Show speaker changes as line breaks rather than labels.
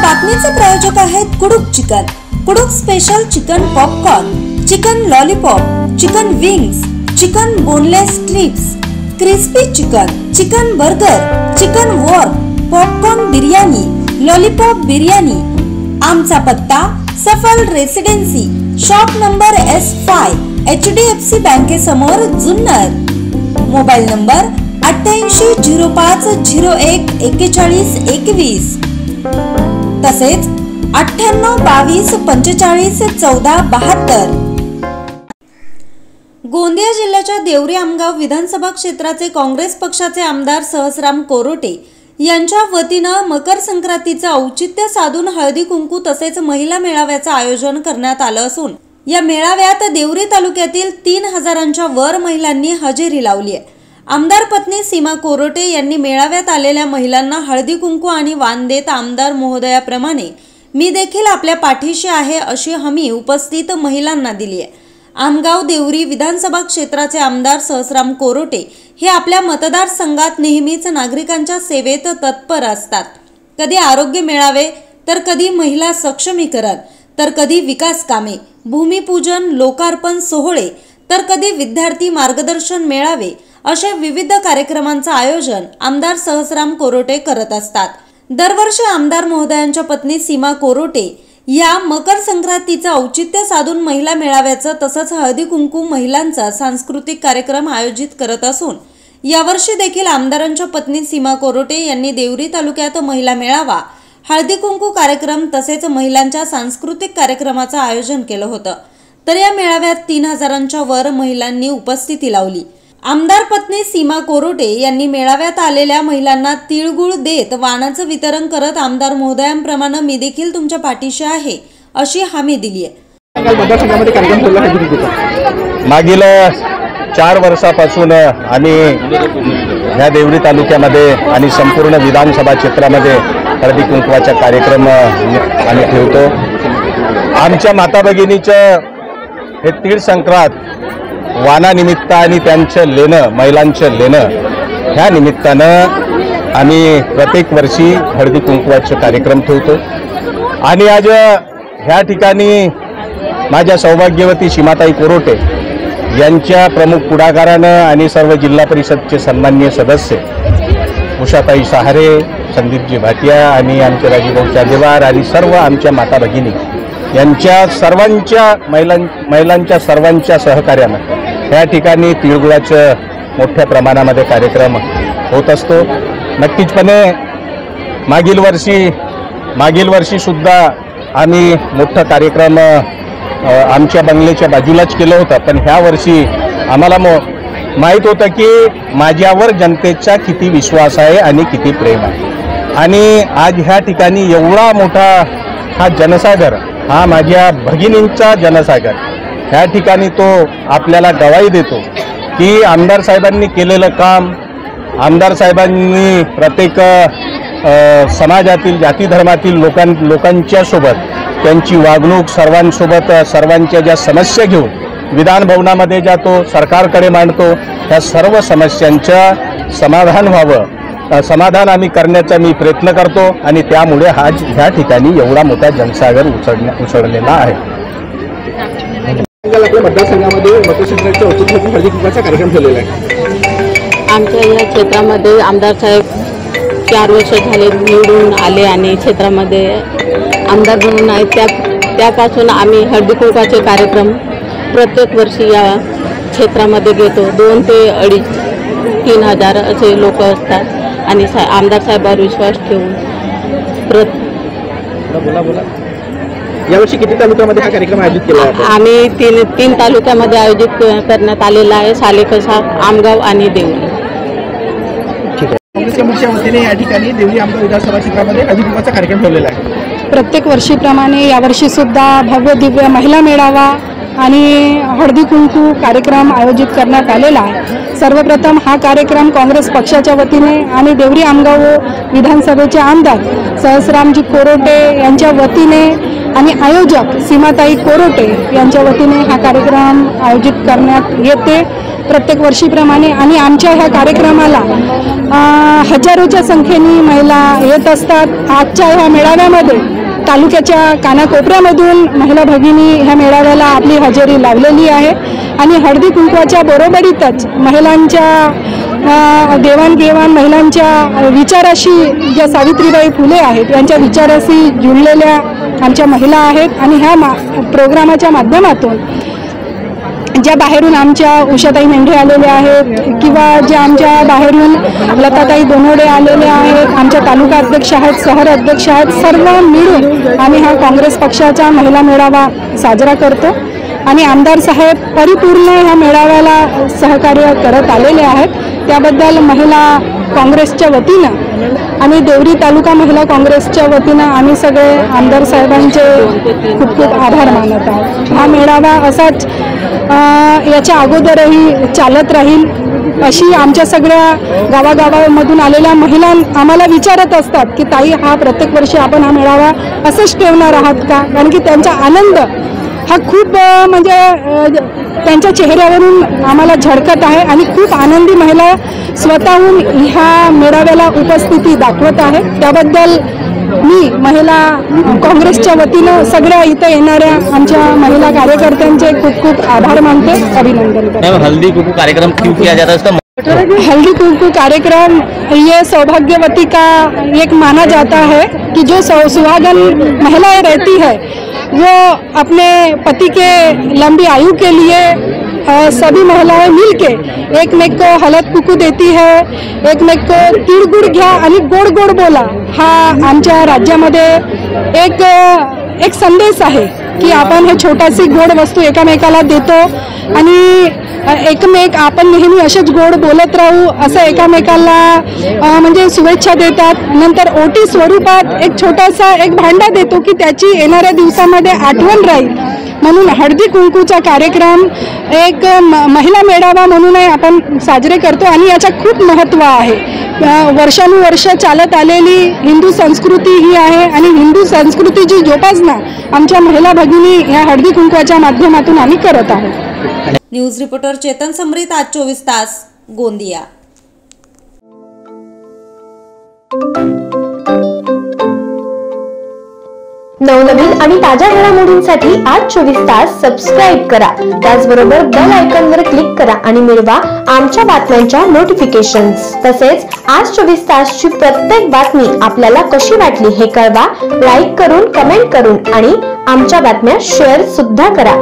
बातमीचे प्रायोजक आहेत Kuduk chicken, Kuduk special chicken popcorn, chicken lollipop, chicken wings, chicken boneless strips, crispy chicken, chicken burger, chicken wok, popcorn biryani, lollipop biryani. आमचा पत्ता Safal residency, shop number S5, HDFC बँकेसमोर, Junnar. Mobile number 8805014121, तसेच 9822451472। गोंदिया जिल्ह्याच्या देवरी आमगाव विधानसभा क्षेत्राचे काँग्रेस पक्षाचे आमदार सहस्राम कोरोटे यांच्या वतीनं मकर संक्रांतीचं औचित्य साधून हळदी कुंकू तसेच महिला मेळाव्याचं आयोजन करण्यात आलं असून या मेळाव्यात देवरी तालुक्यातील 3000च्या वर महिलांनी हजेरी लावली आहे। आमदार पत्नी सीमा कोरोटे यांनी मेळाव्यात आलेल्या महिलांना हळदी कुंकू आणि वाण देत आमदार महोदयाप्रमाणे मी देखील आपल्या पाठीशी आहे अशी हमी उपस्थित महिलांना दिली आहे। आमगाव देवरी विधानसभा क्षेत्राचे आमदार सहस्राम कोरोटे हे आपल्या मतदारसंघात नेहमीच नागरिकांच्या सेवेत तत्पर असतात। कधी आरोग्य मेळावे, तर कधी महिला सक्षमीकरण, तर कधी विकास कामे, भूमिपूजन, लोकार्पण सोहळे, तर कधी विद्यार्थी मार्गदर्शन मेळावे अशा विविध कार्यक्रमांचं आयोजन आमदार सहस्राम कोरोटे करत असतात। दरवर्षी आमदार महोदयांच्या पत्नी सीमा कोरोटे या मकर संक्रांतीचं औचित्य साधून महिला मेळाव्याचं तसंच हळदी कुंकू महिलांचा सांस्कृतिक कार्यक्रम आयोजित करत असून यावर्षी देखील आमदारांच्या पत्नी सीमा कोरोटे यांनी देवरी तालुक्यात महिला मेळावा, हळदी कुंकू कार्यक्रम तसेच महिलांच्या सांस्कृतिक कार्यक्रमाचं आयोजन केलं होतं। तर या मेळाव्यात 3000च्या वर महिलांनी उपस्थिती लावली। आमदार पत्नी सीमा कोरोटे यांनी मेळाव्यात आलेल्या महिलांना तिळगुळ देत वाणाचं वितरण करत आमदार महोदयांप्रमाणे मी देखील तुमच्या पाठीशी आहे अशी हमी दिली आहे।
मागील 4 वर्षापासून आम्ही ह्या देवरी तालुक्यामध्ये आणि संपूर्ण विधानसभा क्षेत्रामध्ये हळदी कुंकवाचा कार्यक्रम आम्ही ठेवतो। आमच्या माता भगिनीचं हे तीळ संक्रांत वाणानिमित्त आणि त्यांचं लेणं, महिलांचं लेणं, ह्या निमित्तानं आम्ही प्रत्येक वर्षी हळदी कुंकवाचे कार्यक्रम ठेवतो। आणि आज ह्या ठिकाणी माझ्या सौभाग्यवती सीमाताई कोरोटे यांच्या प्रमुख पुढाकारानं आणि सर्व जिल्हा परिषदचे सन्माननीय सदस्य उषाताई सहारे, संदीपजी भाटिया आणि आमचे राजीभाऊ चांदेवार आणि सर्व आमच्या माता भगिनी यांच्या सर्वांच्या महिलांच्या सर्वांच्या सहकार्यानं या ठिकाणी तिळगुळाचं मोठ्या प्रमाणामध्ये कार्यक्रम होत असतो। नक्कीचपणे मागील वर्षी सुद्धा आम्ही मोठा कार्यक्रम आमच्या बंगल्याच्या बाजूलाच केलं होतं, पण ह्या वर्षी आम्हाला माहीत होतं की माझ्यावर जनतेचा किती विश्वास आहे आणि किती प्रेम आहे। आणि आज ह्या ठिकाणी एवढा मोठा हा जनसागर, हा माझ्या भगिनींचा जनसागर, ह्या ठिकाणी तो आपल्याला गवाही देतो की आमदार साहेबांनी केलेलं काम, आमदार साहेबांनी प्रत्येक समाजातील जाती धर्मातील लोकांच्या सोबत त्यांची वागणूक, सर्वांसोबत सर्वांच्या ज्या समस्या घेऊन विधान भवनामध्ये जातो, सरकारकडे मांडतो, ह्या सर्व समस्यांचं समाधान व्हावं, समाधान आम्ही करण्याचा मी प्रयत्न करतो आणि त्यामुळे आज ह्या ठिकाणी एवढा मोठा जनसागर उसळलेला आहे।
आपल्या मतदारसंघामध्ये मकर संक्रांतीच्या औचित्यासाठी हळदी कुंकवाचा कार्यक्रम ठेवलेला आहे।
आमच्या या क्षेत्रामध्ये आमदार साहेब 4 वर्ष झाले निवडून आले आणि क्षेत्रामध्ये आमदार म्हणून आहेत, त्यापासून आम्ही हळदी कुंकवाचे कार्यक्रम प्रत्येक वर्षी या क्षेत्रामध्ये घेतो। 2 ते 2.5-3 हजार असे लोक असतात आणि आमदार साहेबांवर विश्वास ठेवून
यावर्षी किती तालुक्यामध्ये हा कार्यक्रम आयोजित केला आहे?
आम्ही 3 तालुक्यामध्ये आयोजित करण्यात आलेला आहे, सालेकसा, आमगाव आणि देवरी।
काँग्रेसच्या मुख्य वतीने या ठिकाणी देवरी आमगाव विधानसभा क्षेत्रामध्ये हळदी कुंकवाचा कार्यक्रम ठेवलेला आहे।
प्रत्येक वर्षीप्रमाणे यावर्षी सुद्धा भव्य दिव्य महिला मेळावा आणि हळदी कुंकू कार्यक्रम आयोजित करण्यात आलेला आहे। सर्वप्रथम हा कार्यक्रम काँग्रेस पक्षाच्या वतीने आणि देवरी आमगाव विधानसभेचे आमदार सहस्रामजी कोरोटे यांच्या वतीने आणि आयोजक सीमाताई कोरोटे यांच्या वतीने हा कार्यक्रम आयोजित करण्यात येते प्रत्येक वर्षीप्रमाणे। आणि आमच्या ह्या कार्यक्रमाला हजारोच्या संख्येने महिला येत असतात। आजच्या ह्या मेळाव्यामध्ये तालुक्याच्या कानाकोपऱ्यामधून महिला भगिनी ह्या मेळाव्याला आपली हजेरी लावलेली आहे आणि हळदी कुंकवाच्या बरोबरीतच महिलांच्या देवाणघेवाण, महिलांच्या विचाराशी ज्या सावित्रीबाई फुले आहेत यांच्या विचाराशी जुळलेल्या आमच्या महिला आहेत आणि ह्या प्रोग्रामाच्या माध्यमातून ज्या बाहेरून आमच्या उषाताई मेंढे आलेल्या आहेत किंवा ज्या आमच्या बाहेरून लताताई दोनोडे आलेल्या आहेत, आमच्या तालुका अध्यक्ष आहेत, शहर अध्यक्ष आहेत, सर्व मिळून आम्ही हा काँग्रेस पक्षाचा महिला मेळावा साजरा करतो आणि आमदार साहेब परिपूर्ण ह्या मेळाव्याला सहकार्य करत आलेले आहेत. त्याबद्दल महिला काँग्रेसच्या वतीनं आणि देवरी तालुका महिला काँग्रेसच्या वतीनं आम्ही सगळे आमदार साहेबांचे खूप खूप आभार मानत आहोत. हा मेळावा असाच याच्या अगोदरही चालत राहील अशी आमच्या सगळ्या गावागावांमधून आलेल्या महिला आम्हाला विचारत असतात की ताई, हा प्रत्येक वर्षी आपण हा मेळावा असंच ठेवणार आहात का? कारण की त्यांचा आनंद हा खूप म्हणजे त्यांच्या चेहऱ्यावरून आम्हाला झळकत आहे आणि खूप आनंदी महिला स्वतःहून ह्या मेळाव्याला उपस्थिती दाखवत आहे. त्याबद्दल मी महिला काँग्रेसच्या वतीनं सगळ्या इथं येणाऱ्या आमच्या महिला कार्यकर्त्यांचे खूप खूप आभार मानते, अभिनंदन करते.
हल्दी कुंकू कार्यक्रम क्यों किया जाता है इसका?
हल्दी कुंकू कार्यक्रम ये सौभाग्यवती का एक माना जाता है कि जो सुहागन महिलाएं रहती है वो अपने पति के लंबी आयु के लिए सभी महिलाएं मिलके एकमेक को हळद कुंकू देती है, एकमेक को तिळगुळ घ्या आणि गोड गोड बोला, हा आमच्या राज्यामध्ये एक संदेश आहे की आपण हे छोटासी गोड वस्तू एकामेकाला देतो आणि एकमेक आपण नेहमी असेच गोड बोलत राहू असं एकामेकाला म्हणजे शुभेच्छा देतात. नंतर ओटी स्वरूपात एक छोटासा एक भांडा देतो की त्याची येणाऱ्या दिवसामध्ये आठवण राहील म्हणून हळदी कुंकूचा कार्यक्रम एक महिला मेळावा म्हणूनही आपण साजरे करतो आणि याचं खूप महत्त्व आहे. वर्षानुवर्ष चालत आलेली हिंदू संस्कृती ही आहे आणि हिंदू संस्कृतीची जोपासना आमच्या महिला भगिनी या हळदी कुंकवाच्या माध्यमातून आम्ही करत आहोत.
न्यूज रिपोर्टर चेतन समरीत, आज 24 तास, गोंदिया.
नवनवीन आणि ताज्या घडामोडींसाठी आज 24 तास सबस्क्राईब करा. त्याचबरोबर बेल आयकॉनवर क्लिक करा आणि मिळवा आमच्या बातम्यांच्या नोटिफिकेशन्स. तसेच आज 24 तासची प्रत्येक बातमी आपल्याला कशी वाटली हे कळवा. लाईक करून, कमेंट करून आणि आमच्या बातम्या शेअर सुद्धा करा.